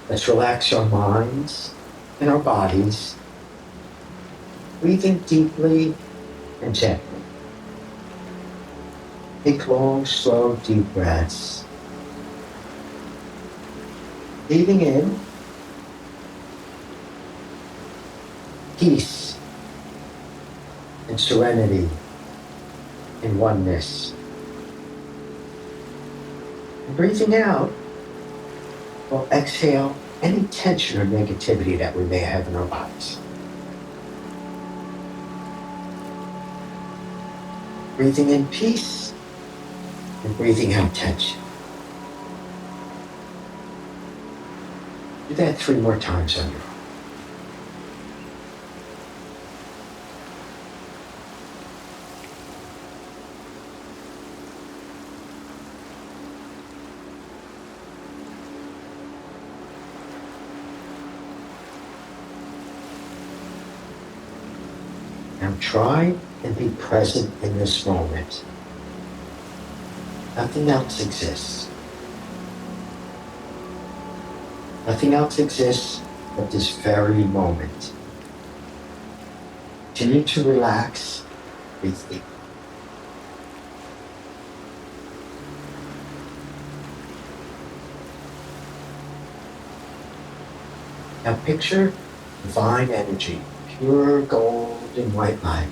Let's relax our minds and our bodies, breathing deeply and gently. Take long, slow, deep breaths. Breathing in peace and serenity and oneness. And breathing out, we'll exhale any tension or negativity that we may have in our bodies. Breathing in peace and breathing out tension. Do that 3 more times on your own. Now try and be present in this moment. Nothing else exists. Nothing else exists but this very moment. Continue to relax, breathe deep. Now picture divine energy, pure gold and white light.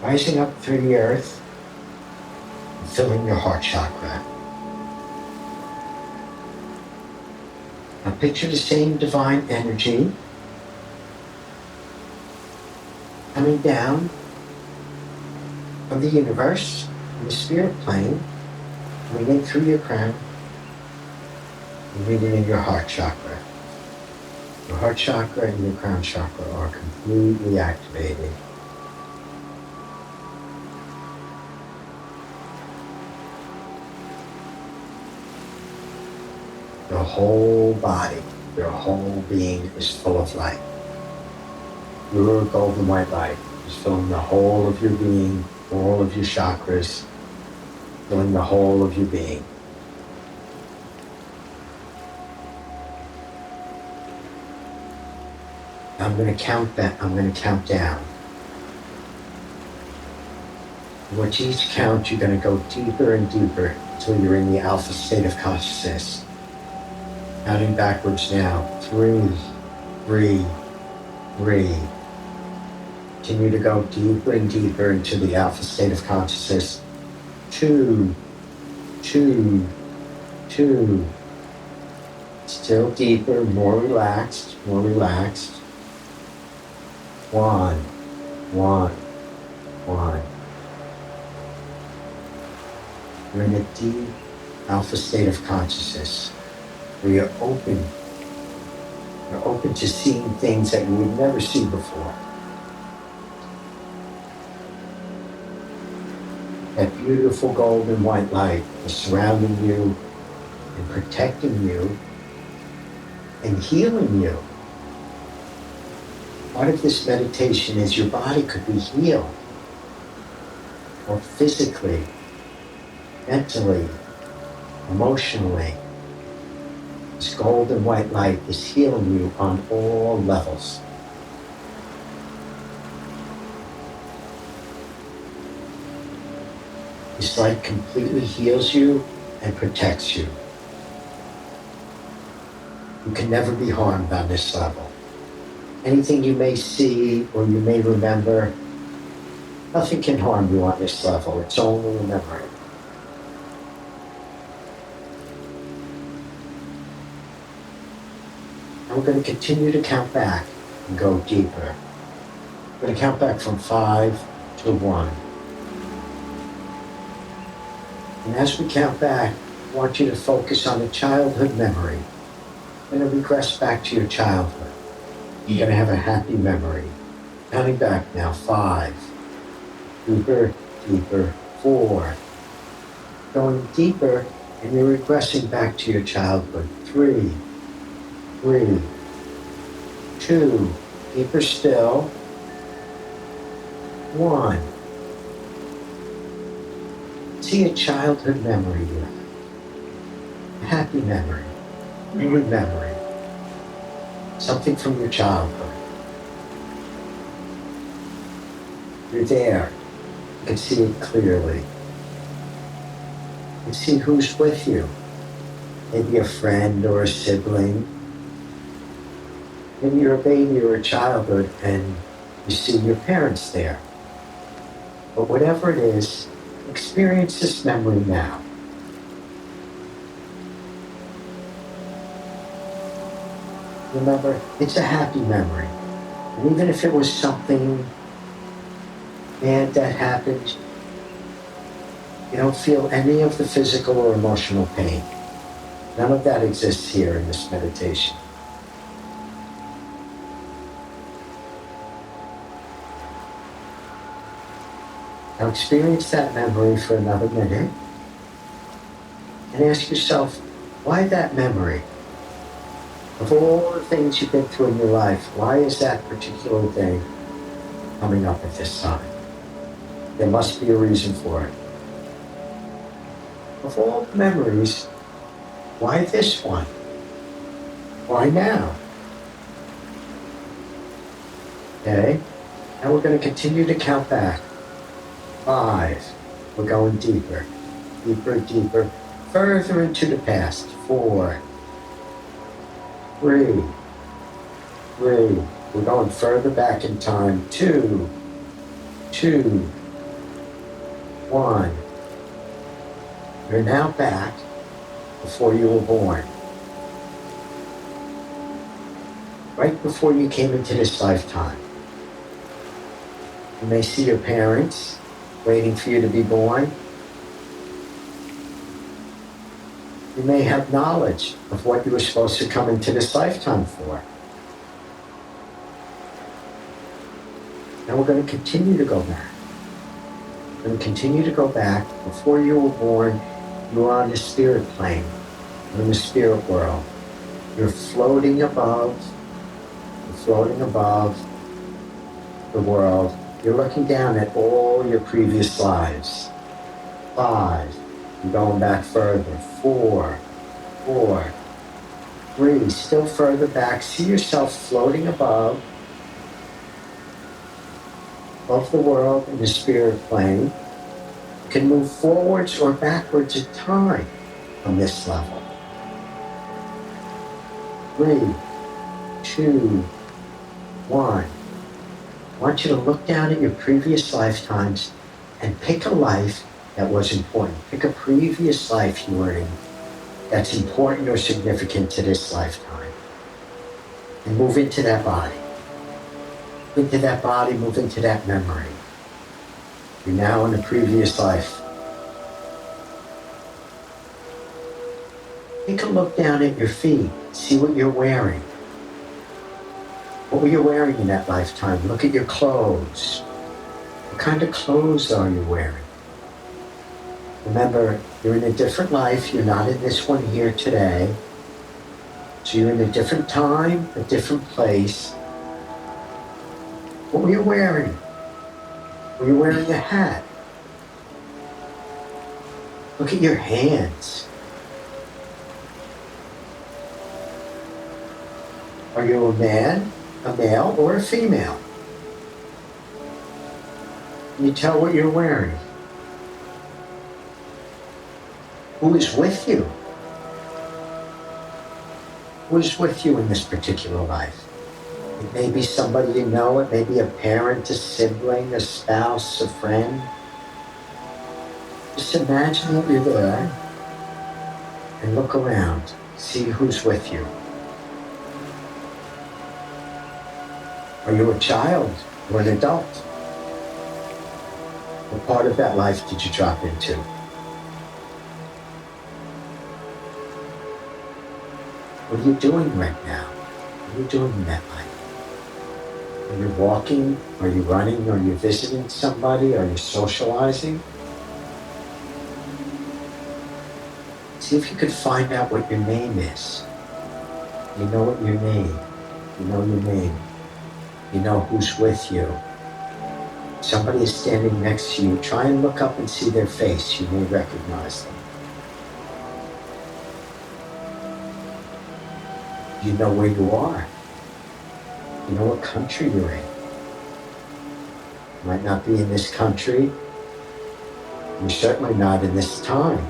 Rising up through the earth and filling your heart chakra. Now picture the same divine energy coming down from the universe, from the spirit plane, coming in through your crown, and meeting in your heart chakra. Your heart chakra and your crown chakra are completely activated. Your whole body, your whole being is full of light. Your golden white light is filling the whole of your being, all of your chakras, filling the whole of your being. I'm going to count down. With each count, you're going to go deeper and deeper until you're in the alpha state of consciousness. Counting backwards now. 3, 3, 3. Continue to go deeper and deeper into the alpha state of consciousness. 2, 2, 2. Still deeper, more relaxed, more relaxed. 1, 1, 1. You're in a deep alpha state of consciousness where you're open. You're open to seeing things that you would never see before. That beautiful golden white light is surrounding you and protecting you and healing you. Part of this meditation is your body could be healed, or physically, mentally, emotionally. This golden white light is healing you on all levels. This light completely heals you and protects you. You can never be harmed on this level. Anything you may see or you may remember, nothing can harm you on this level. It's only a memory. And we're going to continue to count back and go deeper. We're going to count back from 5 to 1. And as we count back, I want you to focus on a childhood memory. You're going to regress back to your childhood. You're going to have a happy memory. Counting back now, 5. Deeper, deeper, 4. Going deeper, and you're regressing back to your childhood. 3, 3, 2, deeper still. 1. See a childhood memory you have. a happy memory, a good memory, something from your childhood. You're there. You can see it clearly. You can see who's with you. Maybe a friend or a sibling. Maybe you're a baby or a childhood and you see your parents there. But whatever it is, experience this memory now. Remember, it's a happy memory. And even if it was something bad that happened, you don't feel any of the physical or emotional pain. None of that exists here in this meditation. Now experience that memory for another minute and ask yourself, why that memory? Of all the things you've been through in your life, why is that particular thing coming up at this time? There must be a reason for it. Of all the memories, why this one? Why now? Okay, now we're going to continue to count back. 5, we're going deeper, deeper, deeper, further into the past. 4, 3, we're going further back in time. 2, 1. You're now back before you were born. Right before you came into this lifetime. You may see your parents waiting for you to be born. You may have knowledge of what you were supposed to come into this lifetime for. And we're going to continue to go back. We're going to continue to go back. Before you were born, you were on the spirit plane, in the spirit world. You're floating above the world. You're looking down at all your previous lives. 5, you're going back further. 4, 3, still further back. See yourself floating above the world in the spirit plane. You can move forwards or backwards in time on this level. 3, 2, 1. I want you to look down at your previous lifetimes and pick a life that was important. Pick a previous life you were in that's important or significant to this lifetime. And move into that body. Move into that body, move into that memory. You're now in a previous life. Take a look down at your feet. See what you're wearing. What were you wearing in that lifetime? Look at your clothes. What kind of clothes are you wearing? Remember, you're in a different life. You're not in this one here today. So you're in a different time, a different place. What were you wearing? Were you wearing a hat? Look at your hands. Are you a man, a male, or a female? Can you tell what you're wearing? Who is with you? Who is with you in this particular life? It may be somebody you know. It may be a parent, a sibling, a spouse, a friend. Just imagine that you're there and look around. See who's with you. Are you a child or an adult? What part of that life did you drop into? What are you doing right now? What are you doing in that life? Are you walking? Are you running? Are you visiting somebody? Are you socializing? See if you could find out what your name is. You know what your name. You know your name. You know who's with you. Somebody is standing next to you. Try and look up and see their face. You may recognize them. You know where you are. You know what country you're in. You might not be in this country. You're certainly not in this time.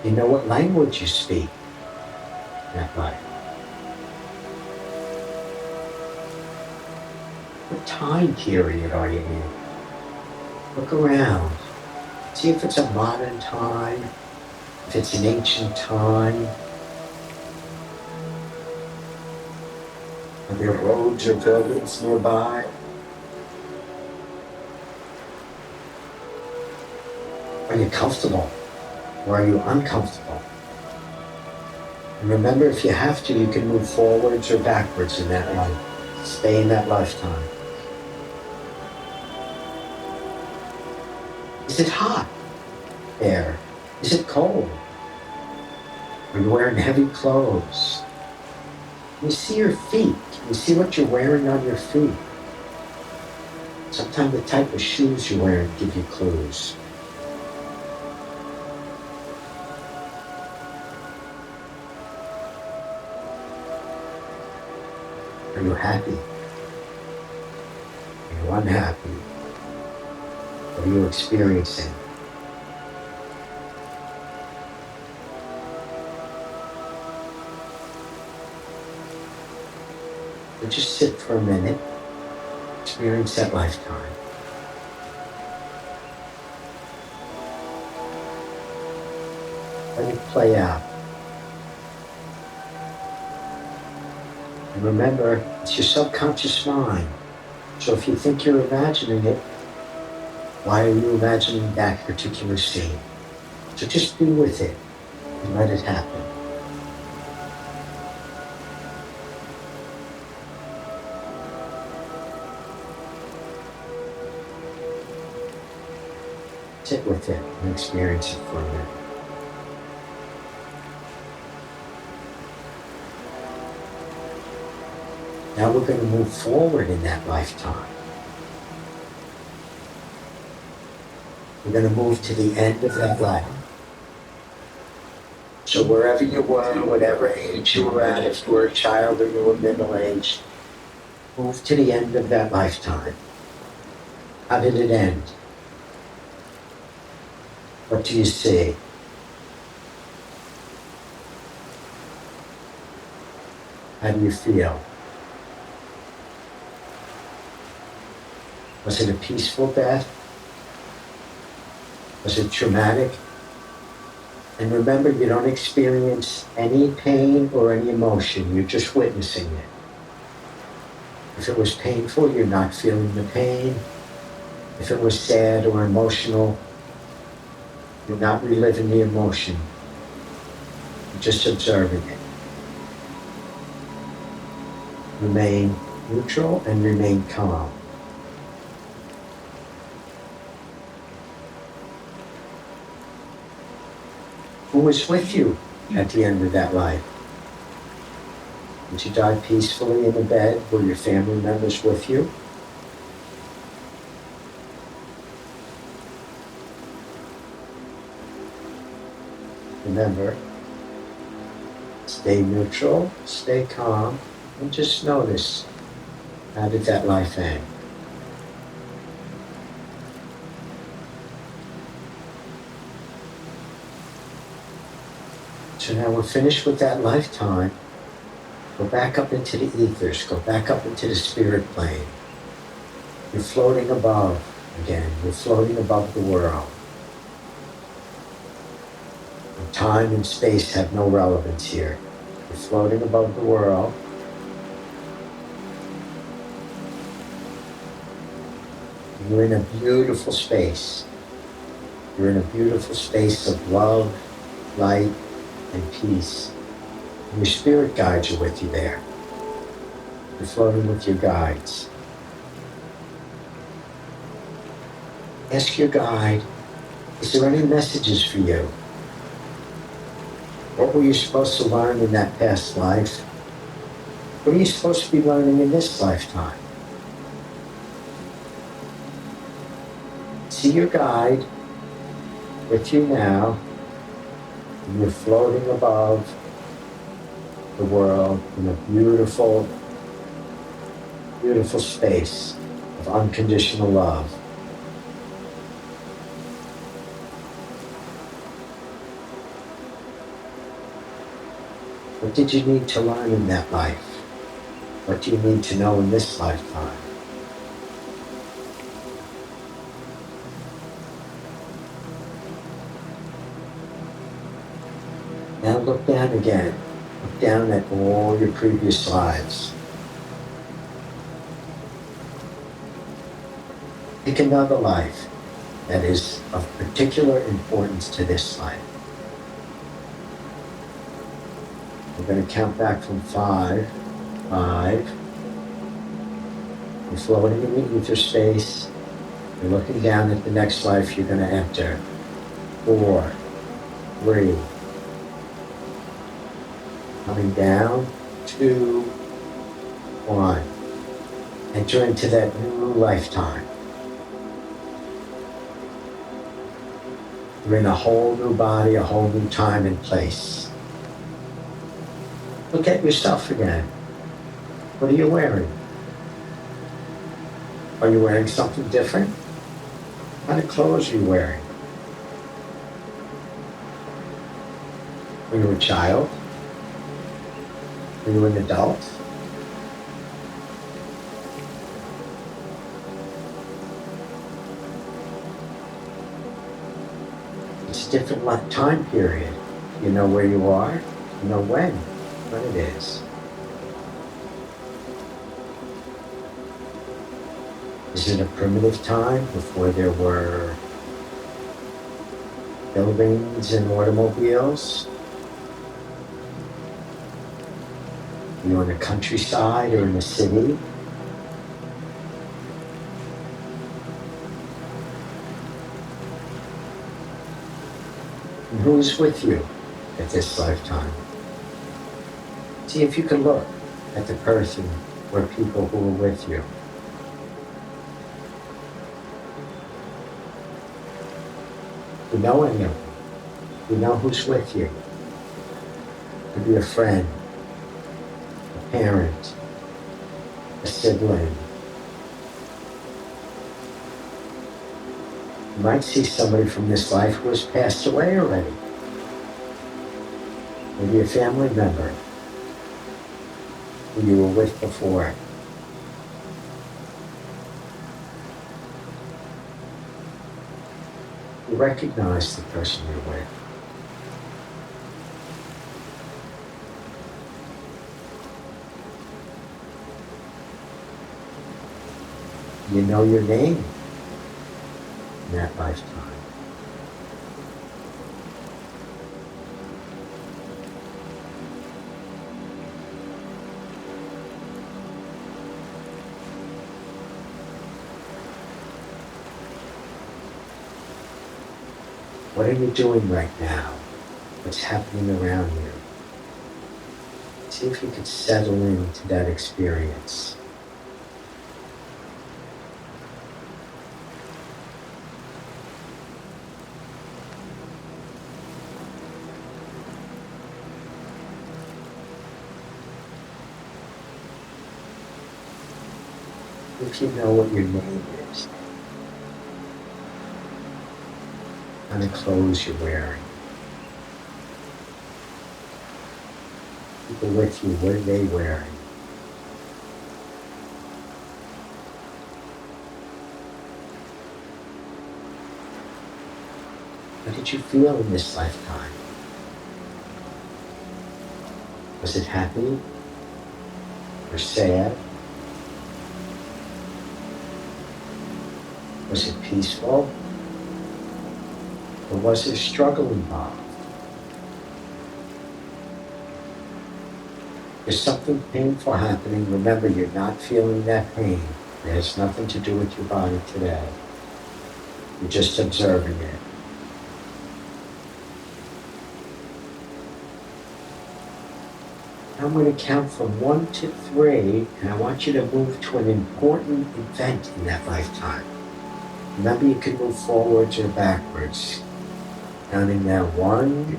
You know what language you speak in that life. What time period are you in? Look around. See if it's a modern time, if it's an ancient time. Are there roads or buildings nearby? Are you comfortable or are you uncomfortable? And remember, if you have to, you can move forwards or backwards in that life. Stay in that lifetime. Is it hot there? Is it cold? Are you wearing heavy clothes? Can you see your feet? Can you see what you're wearing on your feet? Sometimes the type of shoes you're wearing give you clues. Are you happy? Are you unhappy? What are you experiencing? But just sit for a minute, experience that lifetime. Let it play out. And remember, it's your subconscious mind. So if you think you're imagining it, why are you imagining that particular scene? So just be with it and let it happen. Sit with it and experience it for a minute. Now we're going to move forward in that lifetime. We're going to move to the end of that life. So wherever you were, whatever age you were at, if you were a child or you were middle-aged, move to the end of that lifetime. How did it end? What do you see? How do you feel? Was it a peaceful death? Was it traumatic? And remember, you don't experience any pain or any emotion. You're just witnessing it. If it was painful, you're not feeling the pain. If it was sad or emotional, you're not reliving the emotion. You're just observing it. Remain neutral and remain calm. Who was with you at the end of that life? Did you die peacefully in a bed? Were your family members with you? Remember, stay neutral, stay calm, and just notice, how did that life end? So now we're finished with that lifetime. Go back up into the ethers, go back up into the spirit plane. You're floating above again, you're floating above the world. And time and space have no relevance here. You're floating above the world. You're in a beautiful space. You're in a beautiful space of love, light, and peace. And your spirit guides are with you there. You're floating with your guides. Ask your guide, is there any messages for you? What were you supposed to learn in that past life? What are you supposed to be learning in this lifetime? See your guide with you now, and you're floating above the world in a beautiful, beautiful space of unconditional love. What did you need to learn in that life? What do you need to know in this lifetime? Now look down again. Look down at all your previous lives. Pick another life that is of particular importance to this life. We're going to count back from 5. 5. You're floating in the ether space. You're looking down at the next life you're going to enter. 4, 3. Coming down, 2, 1. Enter into that new lifetime. You're in a whole new body, a whole new time and place. Look at yourself again. What are you wearing? Are you wearing something different? What kind of clothes are you wearing? Are you a child? Are you an adult? It's a different time period. You know where you are, you know when it is. Is it a primitive time before there were buildings and automobiles? Are you in the countryside or in the city? And who's with you at this lifetime? See if you can look at the person or people who are with you. You know any of them. You know who's with you. It could be a friend, a parent, a sibling. You might see somebody from this life who has passed away already. Maybe a family member who you were with before. You recognize the person you're with. You know your name in that lifetime. What are you doing right now? What's happening around you? See if you could settle into that experience. If you know what your name is, and the clothes you're wearing. People with you, what are they wearing? What did you feel in this lifetime? Was it happy or sad? Was it peaceful? Or was there struggle involved? There's something painful happening. Remember, you're not feeling that pain. It has nothing to do with your body today. You're just observing it. I'm going to count from 1 to 3, and I want you to move to an important event in that lifetime. Remember, you can move forwards or backwards. Counting down 1.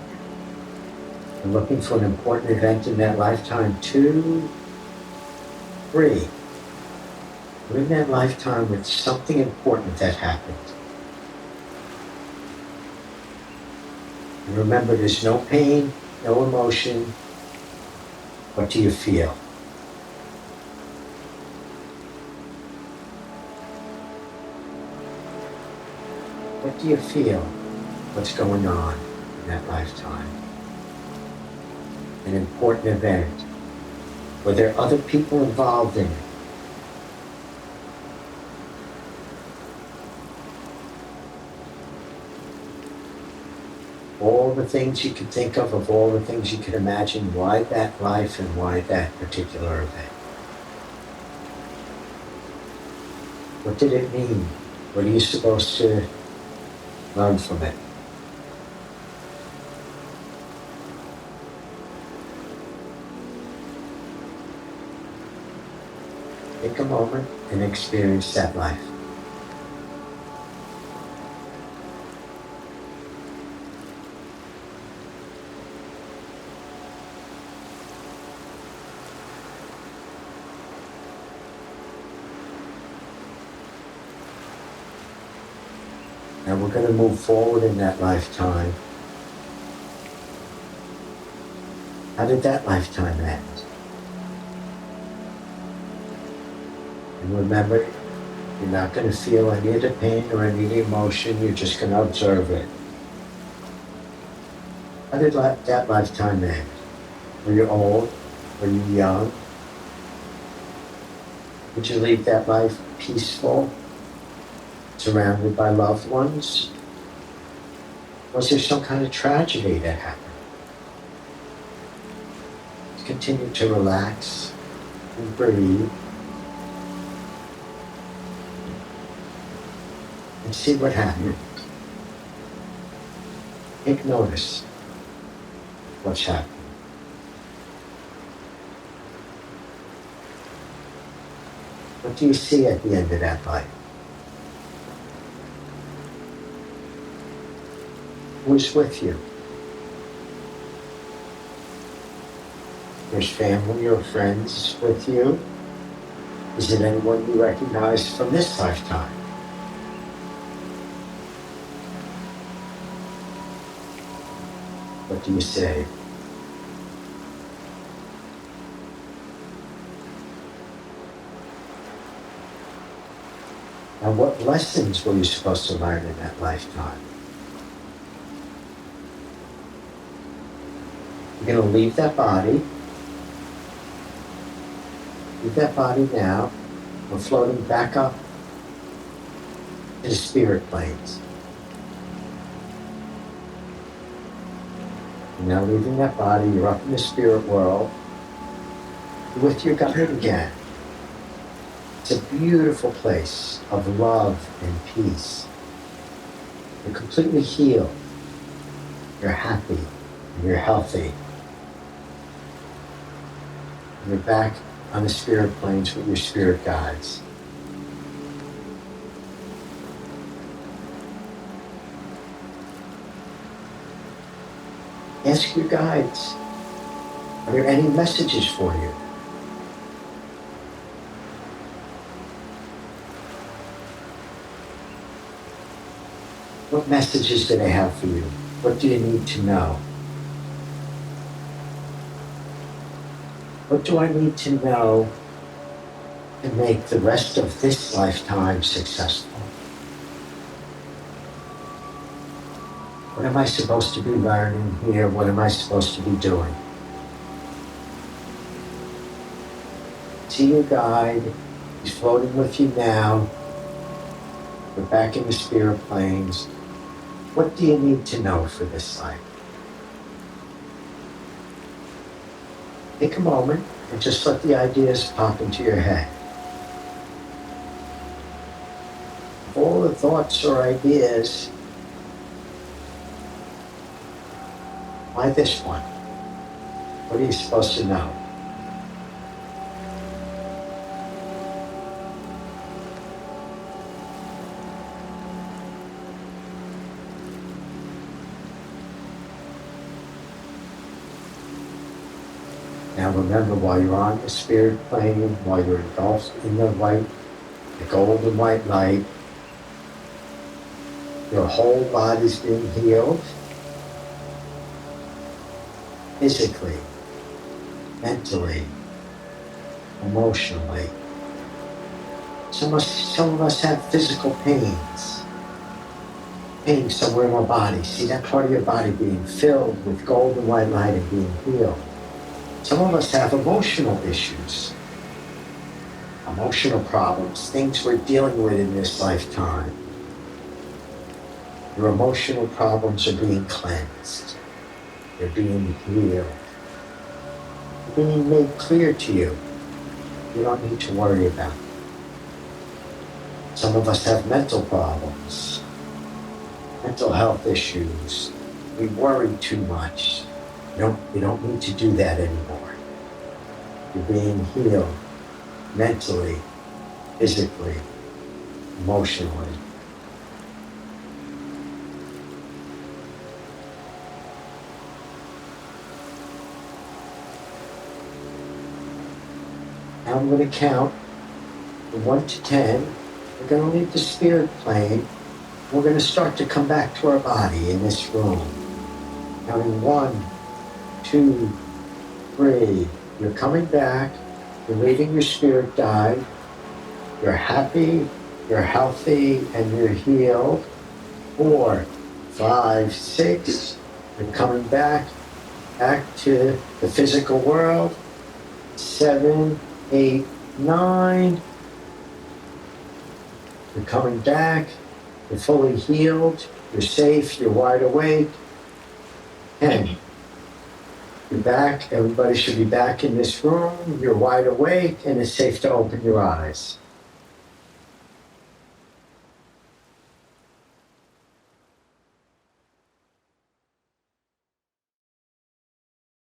And looking for an important event in that lifetime. 2, 3. We're in that lifetime with something important that happened. And remember, there's no pain, no emotion. What do you feel? What do you feel? What's going on in that lifetime? An important event. Were there other people involved in it? All the things you could think of all the things you could imagine, why that life and why that particular event? What did it mean? What are you supposed to learn from it? Take a moment and experience that life. Now we're going to move forward in that lifetime. How did that lifetime end? And remember, you're not going to feel any of the pain or any of the emotion. You're just going to observe it. How did that lifetime end? Were you old? Were you young? Did you leave that life peaceful, surrounded by loved ones? Was there some kind of tragedy that happened? Continue to relax and breathe and see what happens. Take notice what's happening. What do you see at the end of that life? Who's with you? There's family or friends with you? Is it anyone you recognize from this lifetime? What do you say? Now, what lessons were you supposed to learn in that lifetime? You're going to leave that body. Leave that body now. We're floating back up to the spirit planes. You're now leaving that body. You're up in the spirit world. You're with your guide again. It's a beautiful place of love and peace. You're completely healed. You're happy. And you're healthy. You're back on the spirit planes with your spirit guides. Ask your guides, are there any messages for you? What messages do they have for you? What do you need to know? What do I need to know to make the rest of this lifetime successful? What am I supposed to be learning here? What am I supposed to be doing? See your guide. He's floating with you now. We're back in the spirit planes. What do you need to know for this life? Take a moment and just let the ideas pop into your head. All the thoughts or ideas, why this one? What are you supposed to know? Now remember, while you're on the spirit plane, while you're engulfed in the gold and white light, your whole body's being healed, physically, mentally, emotionally. Some of us have physical pains. Pain somewhere in our body. See that part of your body being filled with gold and white light and being healed. Some of us have emotional issues, emotional problems, things we're dealing with in this lifetime. Your emotional problems are being cleansed. They're being healed. They're being made clear to you. You don't need to worry about it. Some of us have mental problems, mental health issues. We worry too much. You don't need to do that anymore. You're being healed mentally, physically, emotionally. Now I'm going to count from 1 to 10. We're going to leave the spirit plane. We're going to start to come back to our body in this room. Counting 1, 2, 3. You're coming back. You're leaving your spirit guide. You're happy, you're healthy, and you're healed. 4, 5, 6. You're coming back to the physical world. 7, 8, 9. You're coming back. You're fully healed. You're safe. You're wide awake. 10. You're back. Everybody should be back in this room. You're wide awake, and it's safe to open your eyes.